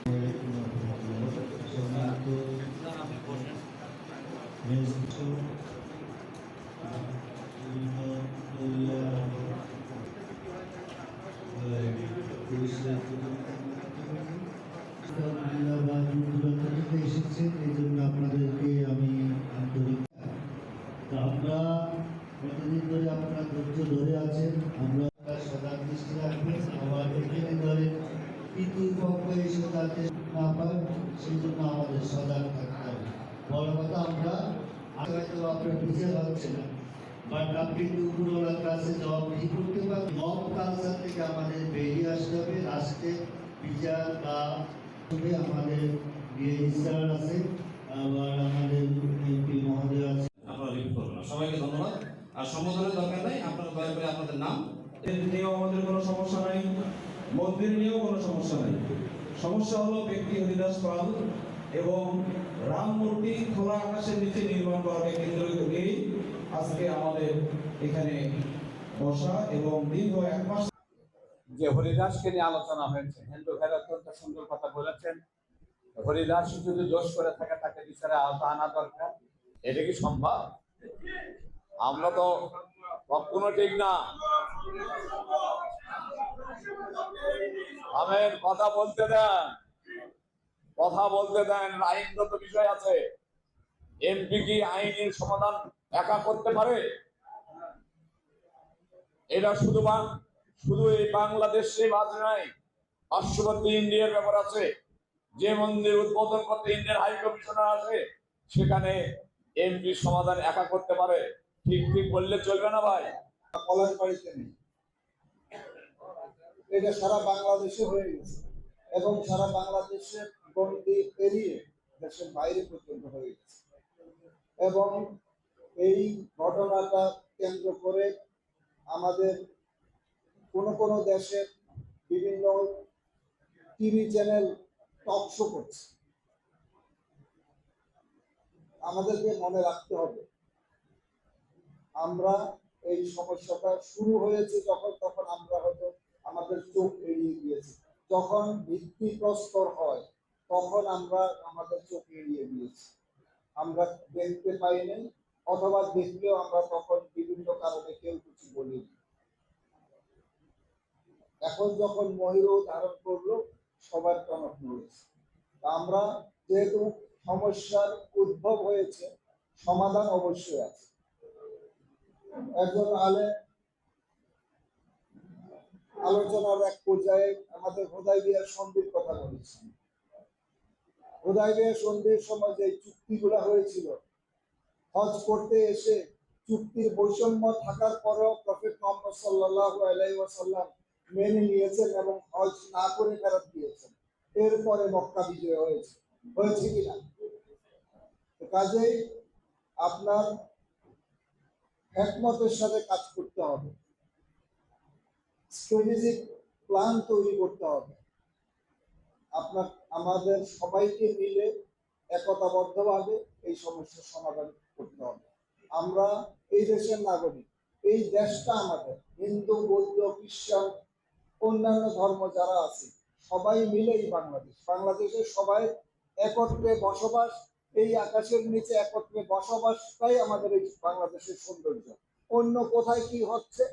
এসেছেন এই জন্য আপনাদেরকে আমি আন্তরিক। আমরা কতদিন ধরে আপনারা ধৈর্য ধরে আছেন, আমরা সজাগ দৃষ্টি রাখবেন। আবার এখানে ধরে তৃতীয় পক্ষ এসে যাতে না পায় সেই জন্য আমাদের সজাগ থাকতে হবে। বড় কথা আমরা হয়তো আপনার বুঝে পাচ্ছে না, বাট আপনি উপরওয়ালার কাছে জবাবদিহি করতে পারেন। মব কালচার থেকে আমাদের বেরিয়ে আসতে হবে। রাষ্ট্রে বিচার বা আমাদের রেজিস্ট্রার আছে, আবার আমাদের এমপি মহোদয় আছে। আপনারা রিভিউ করবেন। সবাইকে ধন্যবাদ। আর সম্বোধনের দরকার নাই, আপনারা দয়া করে আপনাদের নাম নিয়েও আমাদের কোনো সমস্যা নাই, মন্দির নিয়েও কোনো সমস্যা নাই। সমস্যা হলো ব্যক্তি হরিদাস পাল এবং রাম মূর্তি খোলা আকাশের নিচে নির্মাণ করাকে কেন্দ্র করেই আজকে আমাদের এখানে বসা এবং দীর্ঘ 1 মাস যে হরিদাসকে নিয়ে আলোচনা হয়েছে। হিন্দু ভাইরা অত্যন্ত সুন্দর কথা বলেছেন। হরিদাস যদি দোষ করে থাকে তাকে বিচারে আওতা আনা দরকার। এটা কি সম্ভব? আমরা তো কখনো ঠিক না। আমের কথা বলতে দেন, কথা বলতে দেন। আইনগত বিষয় আছে। এমপি কি আইনের সমাধান একা করতে পারে? এটা শুধু এই বাংলাদেশে বাদ নাই, পার্শ্ববর্তী ইন্ডিয়ার ব্যাপার আছে। যে মন্দির উদ্বোধন করতে ইন্ডিয়ান হাই কমিশনার আছে, সেখানে এমপি সমাধান একা করতে পারে। ঠিক ঠিক বললে চলবে না ভাই। কলারবাড়িতে নেই, এটা সারা বাংলাদেশে হয়ে গেছে এবং সারা বাংলাদেশের গণ্ডি পেরিয়ে দেশের বাইরে পর্যন্ত হয়ে গেছে। এবং এই ঘটনাটা কেন্দ্র করে আমাদের কোনো দেশের বিভিন্ন টিভি চ্যানেল টক শো করছে। আমাদেরকে মনে রাখতে হবে, আমরা এই সমস্যাটা শুরু হয়েছে তখন আমরা হয়তো আমাদের চোখ এড়িয়ে গিয়েছি। যখন ভিত্তিপ্রস্তর হয় তখন আমরা আমাদের চোখ এড়িয়ে গিয়েছি, আমরা দেখতে পাইনি, অথবা দেখলেও আমরা তখন বিভিন্ন কারণে কেউ কিছু বলিনি। এখন যখন ময়ূর ধারণ করলো, সবার টনক নড়েছে। আমরা যেহেতু সমস্যার উদ্ভব হয়েছে, সমাধান অবশ্যই আছে। একজন আলোচনার এক পর্যায়ে আমাদের হুদায়বিয়ার সন্ধির কথা বলেছেন। হুদায়বিয়ার সন্ধির সময় যে চুক্তিগুলো হয়েছিল, হজ করতে এসে চুক্তির বৈষম্য থাকার পরেও প্রফেট মুহাম্মদ সাল্লাল্লাহু আলাইহি ওয়াসাল্লাম মেনে নিয়েছেন এবং হজ না করে ফেরত দিয়েছেন। এরপরে মক্কা বিজয় হয়েছে কিনা? কাজেই আপনার হিকমতের সাথে কাজ করতে হবে, স্ট্র্যাটেজিক প্ল্যান তৈরি করতে হবে। আমাদের সবাইকে মিলে একতাবদ্ধভাবে এই সমস্যার সমাধান করতে হবে। আমরা এই দেশের নাগরিক, এই দেশটা আমাদের। হিন্দু, বৌদ্ধ, খ্রিস্টান, অন্যান্য ধর্ম যারা আছে সবাই মিলেই বাংলাদেশের সবাই একত্রে বসবাস, এই আকাশের নিচে একত্রে বসবাসটাই আমাদের এই বাংলাদেশের সৌন্দর্য। অন্য কোথায় কি হচ্ছে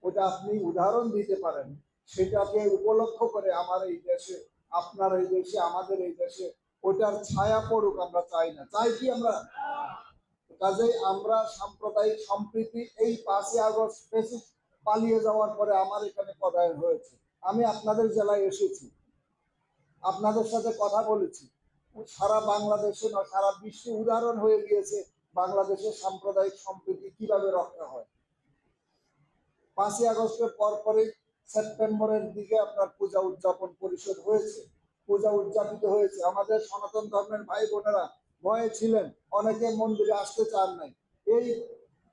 ওটা আপনি উদাহরণ দিতে পারেন, সেটাকে উপলক্ষ করে আমার এই দেশে, আপনার এই দেশে, আমাদের এই দেশে ওটার ছায়া পড়ুক আমরা চাই না। চাই কি আমরা? কাজেই আমরা সাম্প্রদায়িক সম্প্রীতি, এই 5ই আগস্ট ফ্যাসিস্ট পালিয়ে যাওয়ার পরে আমার এখানে পদায়ন হয়েছে। আমি আপনাদের জেলায় এসেছি, আপনাদের সাথে কথা বলেছি। সারা বাংলাদেশে না, সারা বিশ্বে উদাহরণ হয়ে গিয়েছে বাংলাদেশের সাম্প্রদায়িক সম্প্রীতি কিভাবে রক্ষা হয়। 5ই আগস্টের পরপরই সেপ্টেম্বরের দিকে আপনার পূজা উদযাপন পরিষদ হয়েছে, পূজা উদযাপিত হয়েছে। আমাদের সনাতন ধর্মের ভাই বোনেরা ভয়ে ছিলেন, অনেকে মন্দিরে আসতে চান নাই। এই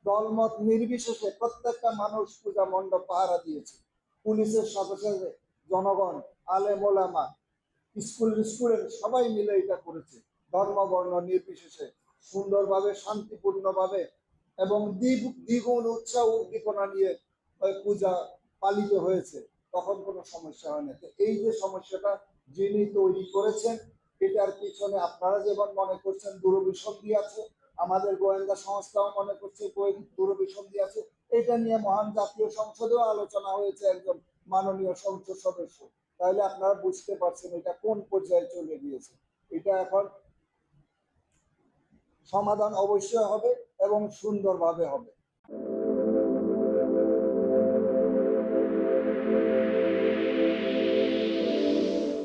দলমত নির্বিশেষে প্রত্যেকটা মানুষ পূজা মণ্ডপ পাহারা দিয়েছে। পুলিশের সাথে সাথে জনগণ, আলেম ওলামা, স্কুলের সবাই মিলে এটা করেছে, ধর্ম বর্ণ নির্বিশেষে সুন্দরভাবে, শান্তিপূর্ণভাবে এবং দ্বিগুণ উৎসাহ উদ্দীপনা নিয়ে পূজা পালিত হয়েছে। তখন কোনো সমস্যা হয় না। এই যে সমস্যাটা যিনি তৈরি করেছেন এটার পিছনে আপনারা যেমন মনে করছেন দূরভিসন্ধি আছে, আমাদের গোয়েন্দা সংস্থাও মনে করছে দূরভিসন্ধি আছে। এটা নিয়ে মহান জাতীয় সংসদেও আলোচনা হয়েছে একজন মাননীয় সংসদ সদস্য। তাহলে আপনারা বুঝতে পারছেন এটা কোন পর্যায়ে চলে গিয়েছে। এটা এখন সমাধান অবশ্যই হবে এবং সুন্দরভাবে হবে।